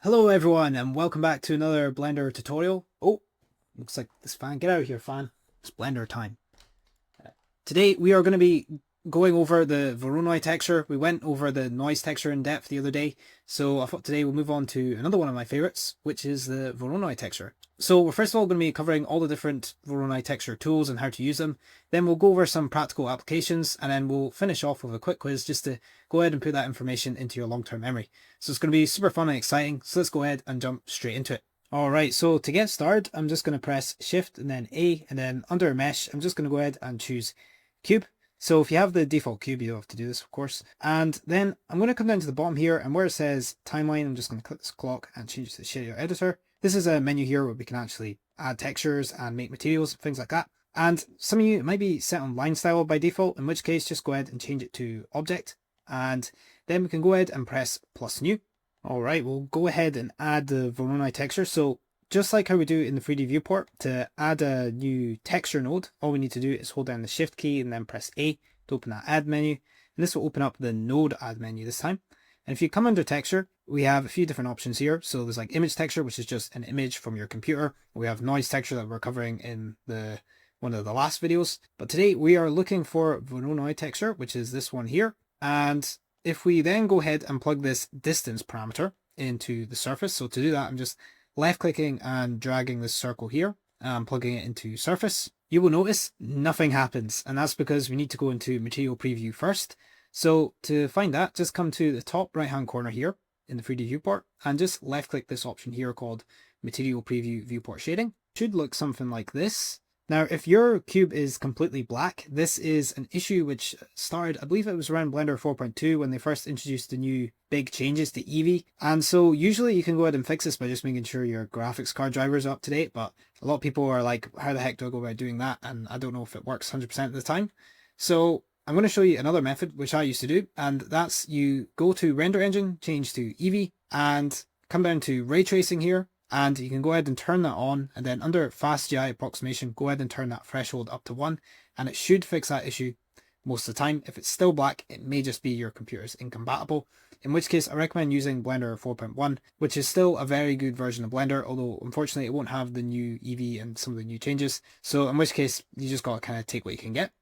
Hello everyone and welcome back to another Blender tutorial. Oh, looks like this fan. Get out of here, fan. It's Blender time. Today we are going to be going over the Voronoi texture. We went over the noise texture in depth the other day, so I thought today we'll move on to another one of my favorites, which is the Voronoi texture. So we're first of all going to be covering all the different Voronoi texture tools and how to use them. Then we'll go over some practical applications, and then we'll finish off with a quick quiz just to go ahead and put that information into your long-term memory. So it's going to be super fun and exciting, so let's go ahead and jump straight into it. Alright, so to get started, I'm just going to press Shift and then A, and then under Mesh, I'm just going to go ahead and choose Cube. So if you have the default cube, you don't have to do this, of course. And then I'm going to come down to the bottom here, and where it says timeline, I'm just going to click this clock and change it to shader editor. This is a menu here where we can actually add textures and make materials, things like that. And some of you, it might be set on line style by default, in which case just go ahead and change it to object. And then we can go ahead and press plus new. All right, we'll go ahead and add the Voronoi texture. So just like how we do in the 3D viewport, to add a new texture node, all we need to do is hold down the Shift key and then press A to open that add menu. And this will open up the node add menu this time. And if you come under texture, we have a few different options here. So there's like image texture, which is just an image from your computer. We have noise texture that we're covering in one of the last videos. But today we are looking for Voronoi texture, which is this one here. And if we then go ahead and plug this distance parameter into the surface. So to do that, I'm just left clicking and dragging this circle here and plugging it into surface. You will notice nothing happens, and that's because we need to go into material preview first. So to find that, just come to the top right hand corner here in the 3D viewport and just left click this option here called material preview viewport shading. It should look something like this. Now, if your cube is completely black, this is an issue which started, I believe it was around Blender 4.2 when they first introduced the new big changes to Eevee. And so usually you can go ahead and fix this by just making sure your graphics card drivers are up to date. But a lot of people are like, how the heck do I go about doing that? And I don't know if it works 100% of the time. So I'm going to show you another method, which I used to do. And that's you go to render engine, change to Eevee, and come down to ray tracing here. And you can go ahead and turn that on, and then under fast GI approximation, go ahead and turn that threshold up to 1, and it should fix that issue most of the time. If it's still black, it may just be your computer's incompatible, in which case I recommend using Blender 4.1, which is still a very good version of Blender, although unfortunately it won't have the new Eevee and some of the new changes. So in which case you just gotta kind of take what you can get.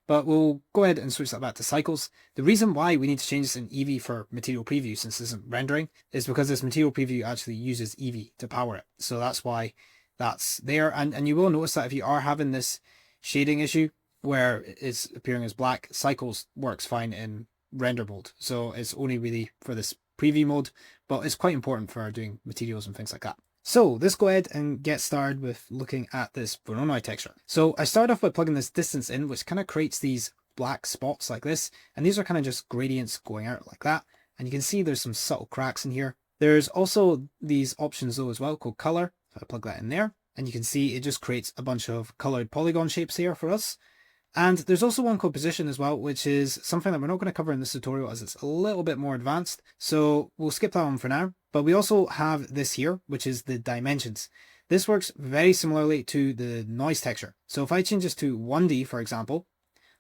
But we'll go ahead and switch that back to cycles. The reason why we need to change this in Eevee for material preview, since this isn't rendering, is because this material preview actually uses Eevee to power it. So that's why that's there. And you will notice that if you are having this shading issue where it's appearing as black, cycles works fine in render mode. So it's only really for this preview mode, but it's quite important for doing materials and things like that. So let's go ahead and get started with looking at this Voronoi texture. So I start off by plugging this distance in, which kind of creates these black spots like this. And these are kind of just gradients going out like that. And you can see there's some subtle cracks in here. There's also these options though as well called color. So I plug that in there and you can see it just creates a bunch of colored polygon shapes here for us. And there's also one called position as well, which is something that we're not going to cover in this tutorial as it's a little bit more advanced. So we'll skip that one for now. But we also have this here, which is the dimensions. This works very similarly to the noise texture. So if I change this to 1D, for example,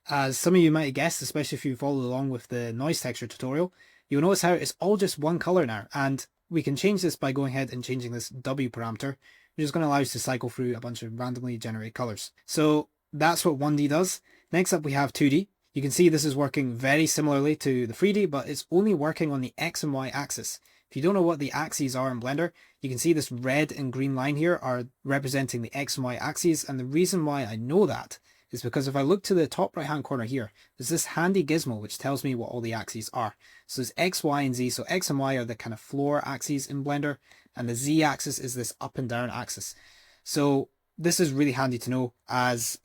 as some of you might have guessed, especially if you followed along with the noise texture tutorial, you'll notice how it's all just one color now. And we can change this by going ahead and changing this W parameter, which is going to allow us to cycle through a bunch of randomly generated colors. So that's what 1D does. Next up, we have 2D. You can see this is working very similarly to the 3D, but it's only working on the X and Y axis. If you don't know what the axes are in Blender, you can see this red and green line here are representing the X and Y axes. And the reason why I know that is because if I look to the top right hand corner here, there's this handy gizmo which tells me what all the axes are. So there's X, Y, and Z. So X and Y are the kind of floor axes in Blender, and the Z axis is this up and down axis. So this is really handy to know, as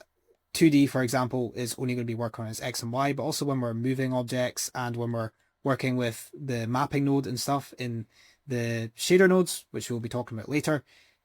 2D, for example, is only going to be working on as X and Y, but also when we're moving objects and when we're working with the mapping node and stuff in the shader nodes, which we'll be talking about later,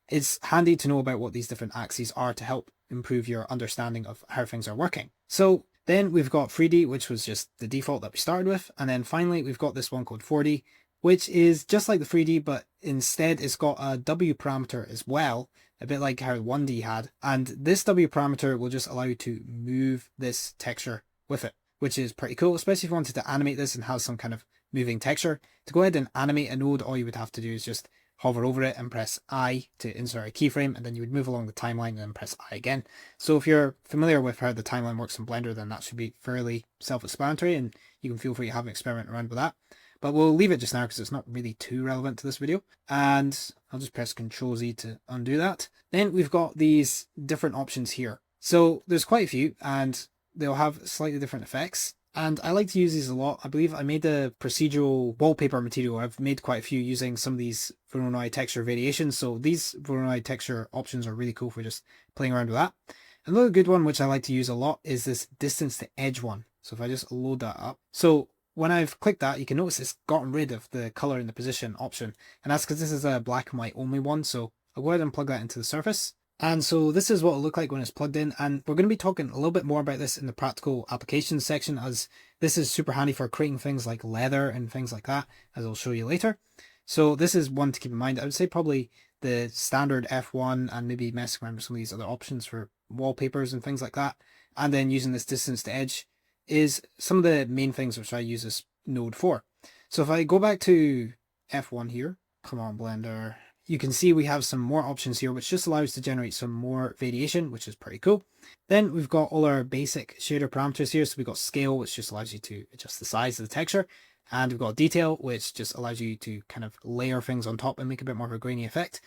it's handy to know about what these different axes are to help improve your understanding of how things are working. So then we've got 3D, which was just the default that we started with. And then finally, we've got this one called 4D, which is just like the 3D, but instead it's got a W parameter as well, a bit like how 1D had. And this W parameter will just allow you to move this texture with it, which is pretty cool, especially if you wanted to animate this and have some kind of moving texture. To go ahead and animate a node, all you would have to do is just hover over it and press I to insert a keyframe, and then you would move along the timeline and then press I again. So if you're familiar with how the timeline works in Blender, then that should be fairly self-explanatory, and you can feel free to have an experiment around with that. But we'll leave it just now because it's not really too relevant to this video. And I'll just press Ctrl Z to undo that. Then we've got these different options here. So there's quite a few, and they'll have slightly different effects. And I like to use these a lot. I believe I made the procedural wallpaper material. I've made quite a few using some of these Voronoi texture variations. So these Voronoi texture options are really cool for just playing around with that. Another good one, which I like to use a lot, is this distance to edge one. So if I just load that up. So when I've clicked that, you can notice it's gotten rid of the color in the position option. And that's because this is a black and white only one. So I'll go ahead and plug that into the surface. And so this is what it'll look like when it's plugged in. And we're going to be talking a little bit more about this in the practical applications section, as this is super handy for creating things like leather and things like that, as I'll show you later. So this is one to keep in mind. I would say probably the standard F1 and maybe messing around with some of these other options for wallpapers and things like that. And then using this distance to edge is some of the main things which I use this node for. So if I go back to F1 here, come on Blender, you can see we have some more options here, which just allows to generate some more variation, which is pretty cool. Then we've got all our basic shader parameters here. So we've got scale, which just allows you to adjust the size of the texture. And we've got detail, which just allows you to kind of layer things on top and make a bit more of a grainy effect.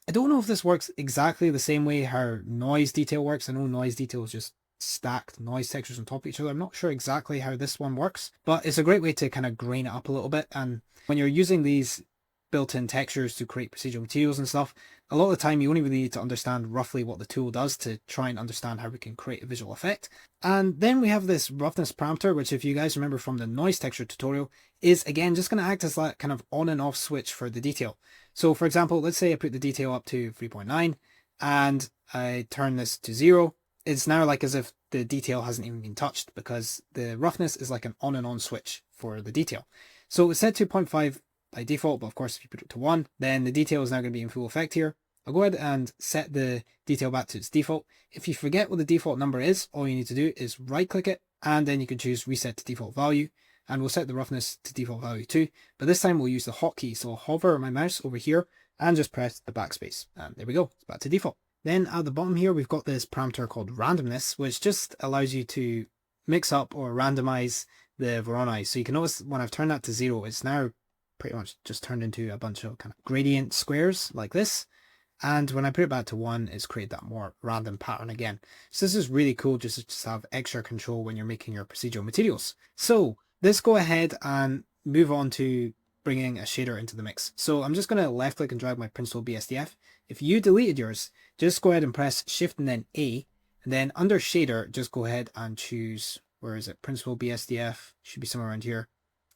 I don't know if this works exactly the same way how noise detail works. I know noise detail is just stacked noise textures on top of each other. I'm not sure exactly how this one works, but it's a great way to kind of grain it up a little bit. And when you're using these built-in textures to create procedural materials and stuff, a lot of the time you only really need to understand roughly what the tool does to try and understand how we can create a visual effect. And then we have this roughness parameter, which if you guys remember from the noise texture tutorial, is again just going to act as that kind of on and off switch for the detail. So for example, let's say I put the detail up to 3.9 and I turn this to 0. It's now like as if the detail hasn't even been touched, because the roughness is like an on and on switch for the detail. So it's set to 0.5 by default, but of course if you put it to 1, then the detail is now going to be in full effect here. I'll go ahead and set the detail back to its default. If you forget what the default number is, all you need to do is right click it, and then you can choose reset to default value, and we'll set the roughness to default value too. But this time we'll use the hotkey, so I'll hover my mouse over here and just press the backspace, and there we go, it's back to default. Then at the bottom here, we've got this parameter called randomness, which just allows you to mix up or randomize the Voronoi. So you can notice when I've turned that to 0, it's now pretty much just turned into a bunch of kind of gradient squares like this. And when I put it back to 1, it's created that more random pattern again. So this is really cool just to have extra control when you're making your procedural materials. So let's go ahead and move on to bringing a shader into the mix. So I'm just going to left click and drag my Principled BSDF. If you deleted yours, just go ahead and press Shift and then A, and then under shader, just go ahead and choose, where is it? Principled BSDF, should be somewhere around here.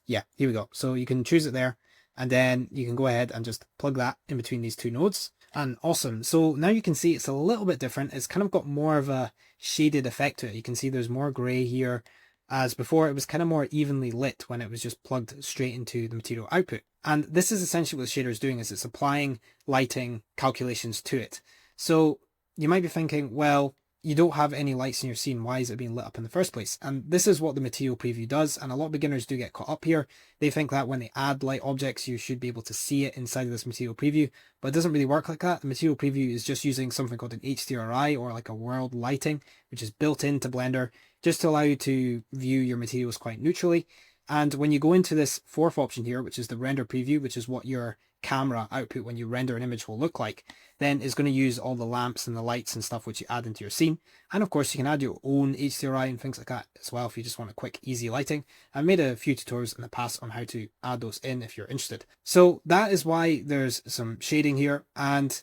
Yeah, here we go. So you can choose it there, and then you can go ahead and just plug that in between these two nodes. And awesome. So now you can see it's a little bit different. It's kind of got more of a shaded effect to it. You can see there's more gray here, as before it was kind of more evenly lit when it was just plugged straight into the material output. And this is essentially what the shader is doing, is it's applying lighting calculations to it. So you might be thinking, well, you don't have any lights in your scene, why is it being lit up in the first place? And this is what the material preview does, and a lot of beginners do get caught up here. They think that when they add light objects, you should be able to see it inside of this material preview, but it doesn't really work like that. The material preview is just using something called an HDRI, or like a world lighting, which is built into Blender, just to allow you to view your materials quite neutrally. And when you go into this fourth option here, which is the render preview, which is what your camera output when you render an image will look like, then it's going to use all the lamps and the lights and stuff which you add into your scene. And of course you can add your own HDRI and things like that as well if you just want a quick easy lighting. I've made a few tutorials in the past on how to add those in if you're interested. So that is why there's some shading here, and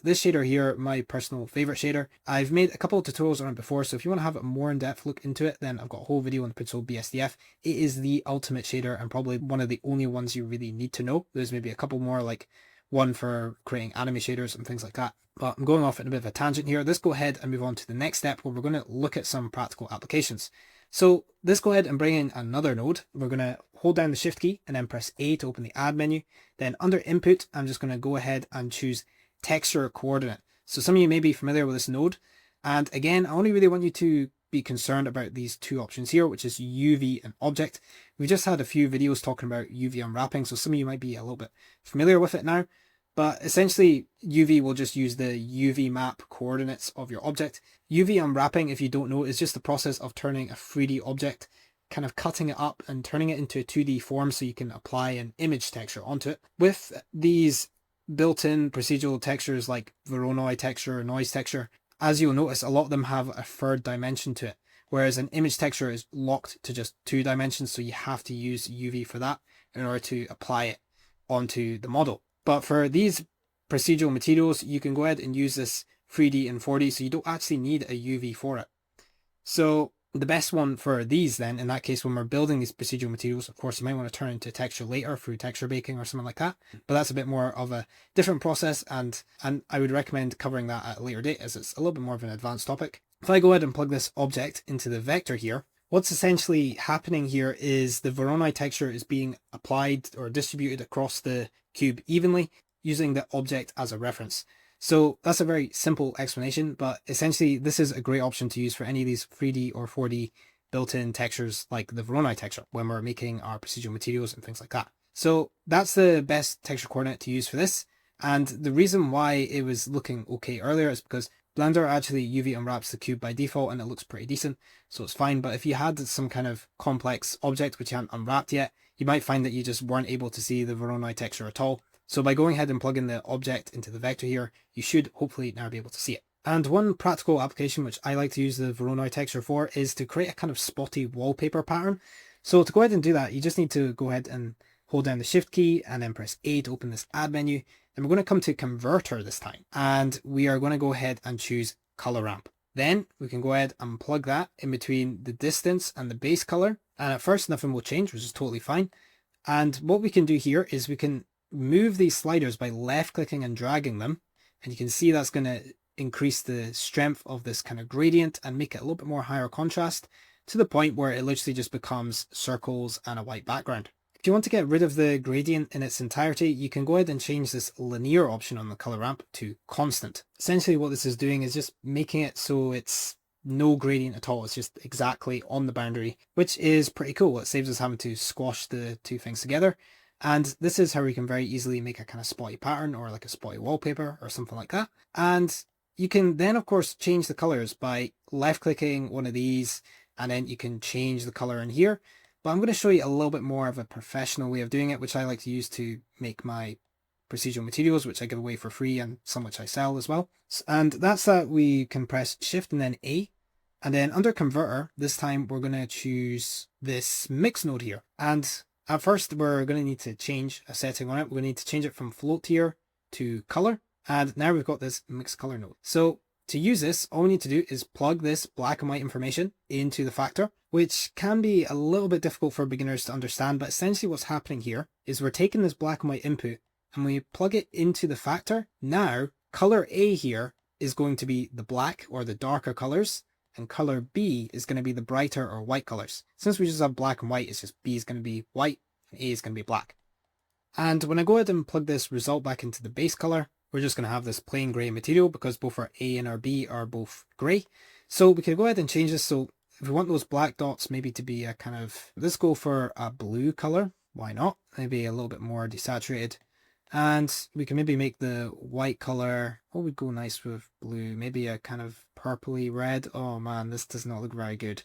this shader here, my personal favorite shader. I've made a couple of tutorials on it before, so if you want to have a more in-depth look into it, then I've got a whole video on the Principled BSDF. It is the ultimate shader and probably one of the only ones you really need to know. There's maybe a couple more, like one for creating anime shaders and things like that. But I'm going off in a bit of a tangent here. Let's go ahead and move on to the next step, where we're going to look at some practical applications. So let's go ahead and bring in another node. We're going to hold down the Shift key and then press A to open the Add menu. Then under Input, I'm just going to go ahead and choose Texture Coordinate. So some of you may be familiar with this node. And again, I only really want you to be concerned about these two options here, which is UV and Object. We've just had a few videos talking about UV unwrapping, so some of you might be a little bit familiar with it now. But essentially, UV will just use the UV map coordinates of your object. UV unwrapping, if you don't know, is just the process of turning a 3D object, kind of cutting it up and turning it into a 2D form so you can apply an image texture onto it. With these built-in procedural textures like Voronoi texture or noise texture, as you'll notice, a lot of them have a third dimension to it, whereas an image texture is locked to just 2 dimensions, so you have to use UV for that in order to apply it onto the model. But for these procedural materials, you can go ahead and use this 3D and 4D, so you don't actually need a UV for it. So the best one for these then, in that case, when we're building these procedural materials, of course, you might want to turn into texture later through texture baking or something like that. But that's a bit more of a different process, and I would recommend covering that at a later date as it's a little bit more of an advanced topic. If I go ahead and plug this object into the vector here, what's essentially happening here is the Voronoi texture is being applied or distributed across the cube evenly using the object as a reference. So that's a very simple explanation, but essentially this is a great option to use for any of these 3D or 4D built-in textures like the Voronoi texture when we're making our procedural materials and things like that. So that's the best texture coordinate to use for this. And the reason why it was looking okay earlier is because Blender actually UV unwraps the cube by default and it looks pretty decent, so it's fine. But if you had some kind of complex object which you hadn't unwrapped yet, you might find that you just weren't able to see the Voronoi texture at all. So by going ahead and plugging the object into the vector here, you should hopefully now be able to see it. And one practical application which I like to use the Voronoi texture for is to create a kind of spotty wallpaper pattern. So to go ahead and do that, you just need to go ahead and hold down the Shift key and then press A to open this add menu. Then we're going to come to Converter this time, and we are going to go ahead and choose Color Ramp. Then we can go ahead and plug that in between the distance and the base color. And at first nothing will change, which is totally fine. And what we can do here is we can move these sliders by left clicking and dragging them, and you can see that's going to increase the strength of this kind of gradient and make it a little bit more higher contrast to the point where it literally just becomes circles and a white background. If you want to get rid of the gradient in its entirety, you can go ahead and change this linear option on the color ramp to constant. Essentially what this is doing is just making it so it's no gradient at all. It's just exactly on the boundary, which is pretty cool. It saves us having to squash the two things together. And this is how we can very easily make a kind of spotty pattern or like a spotty wallpaper or something like that. And you can then, of course, change the colors by left clicking one of these, and then you can change the color in here. But I'm going to show you a little bit more of a professional way of doing it, which I like to use to make my procedural materials, which I give away for free and some which I sell as well. And that's that we can press Shift and then A. And then under Converter, this time we're going to choose this mix node here. And at first, we're going to need to change a setting on it. We're going to need to change it from float here to color. And now we've got this mixed color node. So to use this, all we need to do is plug this black and white information into the factor, which can be a little bit difficult for beginners to understand. But essentially what's happening here is we're taking this black and white input and we plug it into the factor. Now, color A here is going to be the black or the darker colors, and color B is going to be the brighter or white colors. Since we just have black and white, it's just B is going to be white and A is going to be black. And when I go ahead and plug this result back into the base color, we're just going to have this plain gray material because both our A and our B are both gray. So we can go ahead and change this. So if we want those black dots maybe to be a kind of, let's go for a blue color. Why not? Maybe a little bit more desaturated. And we can maybe make the white color, what would go nice with blue? Maybe a kind of purpley red. Oh man, this does not look very good.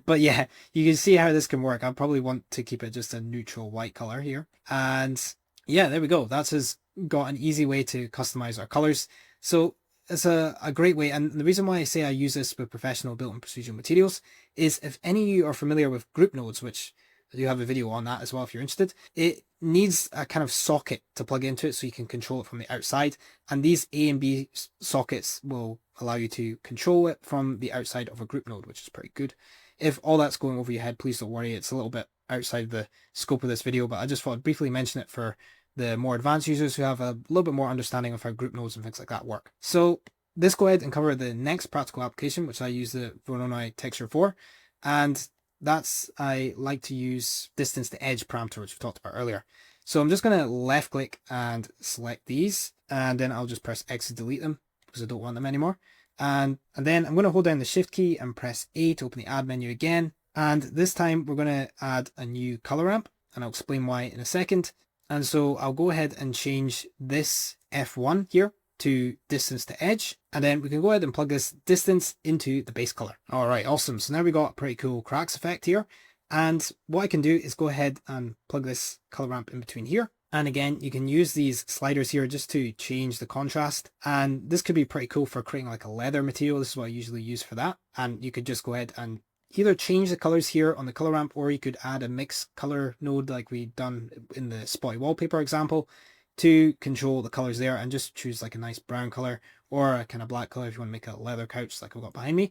But yeah, you can see how this can work. I probably want to keep it just a neutral white color here. And yeah, there we go. That's got an easy way to customize our colors. So it's a great way. And the reason why I say I use this with professional built-in procedural materials is if any of you are familiar with group nodes, which I do have a video on that as well if you're interested, it needs a kind of socket to plug into it so you can control it from the outside. And these A and B sockets will allow you to control it from the outside of a group node, which is pretty good. If all that's going over your head, please don't worry. It's a little bit outside the scope of this video, but I just thought I'd briefly mention it for the more advanced users who have a little bit more understanding of how group nodes and things like that work. So let's go ahead and cover the next practical application, which I use the Voronoi texture for. And that's, I like to use distance to edge parameter, which we talked about earlier. So I'm just going to left click and select these, and then I'll just press X to delete them because I don't want them anymore. And then I'm going to hold down the Shift key and press A to open the add menu again. And this time we're going to add a new color ramp, and I'll explain why in a second. And so I'll go ahead and change this F1 here to distance to edge, and then we can go ahead and plug this distance into the base color. All right, awesome. So now we got a pretty cool cracks effect here. And what I can do is go ahead and plug this color ramp in between here. And again, you can use these sliders here just to change the contrast. And this could be pretty cool for creating like a leather material. This is what I usually use for that. And you could just go ahead and either change the colors here on the color ramp, or you could add a mix color node like we've done in the spotty wallpaper example to control the colors there, and just choose like a nice brown color or a kind of black color if you want to make a leather couch like I've got behind me.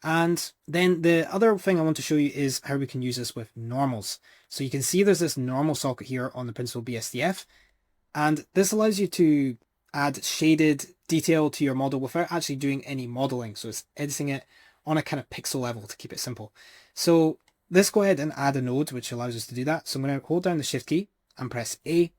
And then the other thing I want to show you is how we can use this with normals. So you can see there's this normal socket here on the Principled BSDF, and this allows you to add shaded detail to your model without actually doing any modeling. So it's editing it on a kind of pixel level to keep it simple. So let's go ahead and add a node which allows us to do that. So I'm going to hold down the shift key and press A,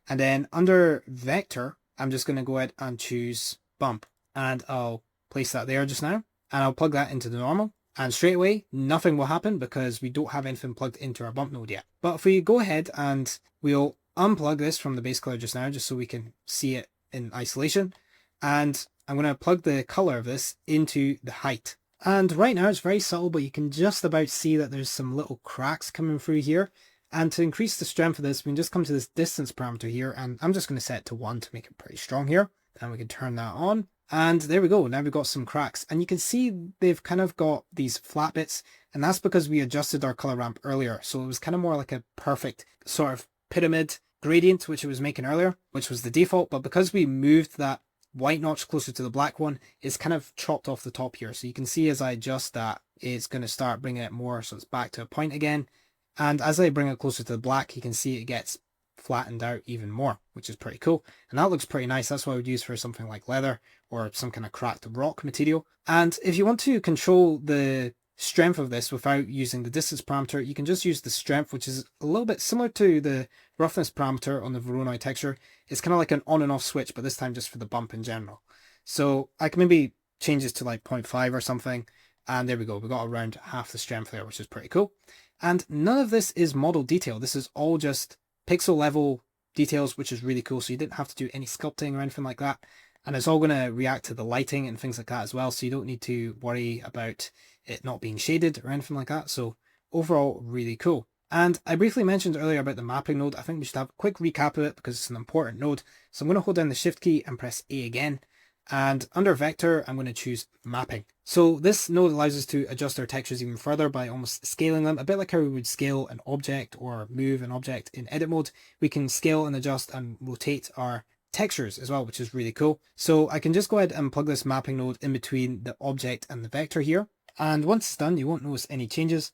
and then under vector I'm just going to go ahead and choose bump, and I'll place that there just now. And I'll plug that into the normal, and straight away nothing will happen because we don't have anything plugged into our bump node yet. But if we go ahead and we'll unplug this from the base color just now, just so we can see it in isolation, and I'm going to plug the color of this into the height. And right now it's very subtle, but you can just about see that there's some little cracks coming through here. And to increase the strength of this, we can just come to this distance parameter here, and I'm just going to set it to 1 to make it pretty strong here. And we can turn that on. And there we go, now we've got some cracks, and you can see they've kind of got these flat bits, and that's because we adjusted our color ramp earlier. So it was kind of more like a perfect sort of pyramid gradient, which it was making earlier, which was the default. But because we moved that white notch closer to the black one, it's kind of chopped off the top here. So you can see as I adjust that, it's going to start bringing it more, so it's back to a point again. And as I bring it closer to the black, you can see it gets flattened out even more, which is pretty cool. And that looks pretty nice. That's what I would use for something like leather or some kind of cracked rock material. And if you want to control the strength of this without using the distance parameter, you can just use the strength, which is a little bit similar to the roughness parameter on the Voronoi texture. It's kind of like an on and off switch, but this time just for the bump in general. So I can maybe change this to like 0.5 or something, and there we go. We got around half the strength there, which is pretty cool. And none of this is model detail. This is all just pixel level details, which is really cool. So you didn't have to do any sculpting or anything like that. And it's all going to react to the lighting and things like that as well. So you don't need to worry about it not being shaded or anything like that. So overall, really cool. And I briefly mentioned earlier about the mapping node. I think we should have a quick recap of it because it's an important node. So I'm going to hold down the shift key and press A again. And under vector, I'm going to choose mapping. So this node allows us to adjust our textures even further by almost scaling them, a bit like how we would scale an object or move an object in edit mode. We can scale and adjust and rotate our textures as well, which is really cool. So I can just go ahead and plug this mapping node in between the object and the vector here. And once it's done, you won't notice any changes,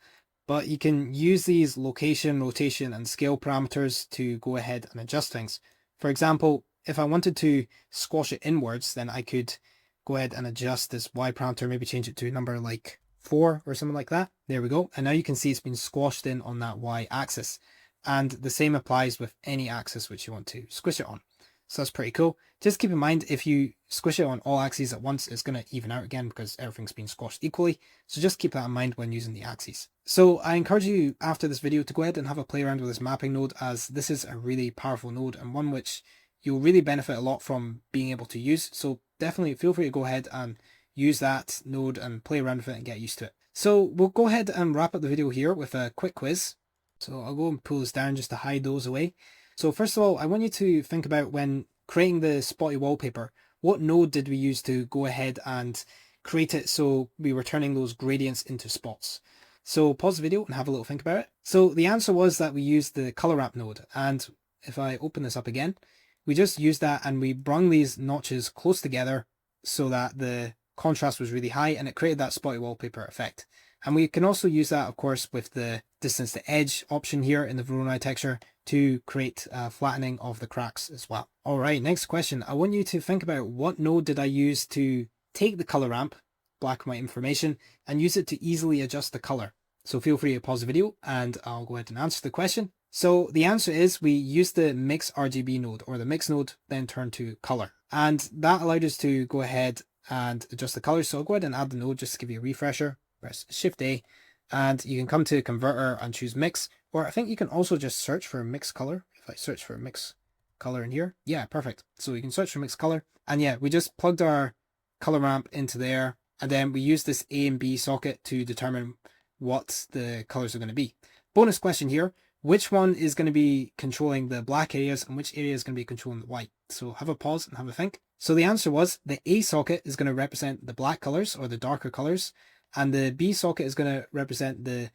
but you can use these location, rotation, and scale parameters to go ahead and adjust things. For example, if I wanted to squash it inwards, then I could go ahead and adjust this Y parameter, maybe change it to a number like 4 or something like that. There we go. And now you can see it's been squashed in on that Y axis. And the same applies with any axis which you want to squish it on. So that's pretty cool. Just keep in mind, if you squish it on all axes at once, it's going to even out again because everything's been squashed equally. So just keep that in mind when using the axes. So I encourage you after this video to go ahead and have a play around with this mapping node, as this is a really powerful node and one which you'll really benefit a lot from being able to use. So definitely feel free to go ahead and use that node and play around with it and get used to it. So we'll go ahead and wrap up the video here with a quick quiz. So I'll go and pull this down just to hide those away. So first of all, I want you to think about when creating the spotty wallpaper, what node did we use to go ahead and create it so we were turning those gradients into spots? So pause the video and have a little think about it. So the answer was that we used the color ramp node. And if I open this up again, we just used that and we brung these notches close together so that the contrast was really high and it created that spotty wallpaper effect. And we can also use that, of course, with the distance to edge option here in the Voronoi texture to create flattening of the cracks as well. All right, next question. I want you to think about what node did I use to take the color ramp, black and white information, and use it to easily adjust the color. So feel free to pause the video and I'll go ahead and answer the question. So the answer is we used the mix RGB node, or the mix node then turned to color. And that allowed us to go ahead and adjust the color. So I'll go ahead and add the node just to give you a refresher. Press Shift A and you can come to converter and choose mix, or I think you can also just search for mix color if I search for mix color in here, yeah, perfect. So we can search for mix color, and yeah, we just plugged our color ramp into there, and then we use this A and B socket to determine what the colors are going to be. Bonus question here, which one is going to be controlling the black areas and which area is going to be controlling the white? So have a pause and have a think. So the answer was the A socket is going to represent the black colors or the darker colors, and the B socket is going to represent the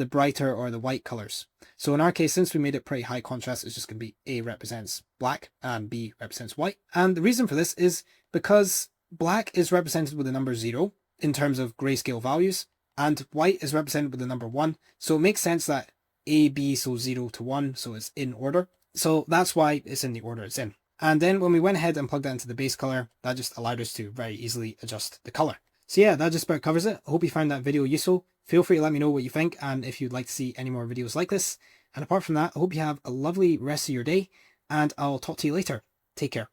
brighter or the white colors. So in our case, since we made it pretty high contrast, it's just going to be A represents black and B represents white. And the reason for this is because black is represented with the number 0 in terms of grayscale values, and white is represented with the number 1. So it makes sense that A, B, so 0 to 1, so it's in order. So that's why it's in the order it's in. And then when we went ahead and plugged that into the base color, that just allowed us to very easily adjust the color. So yeah, that just about covers it. I hope you found that video useful. Feel free to let me know what you think and if you'd like to see any more videos like this. And apart from that, I hope you have a lovely rest of your day, and I'll talk to you later. Take care.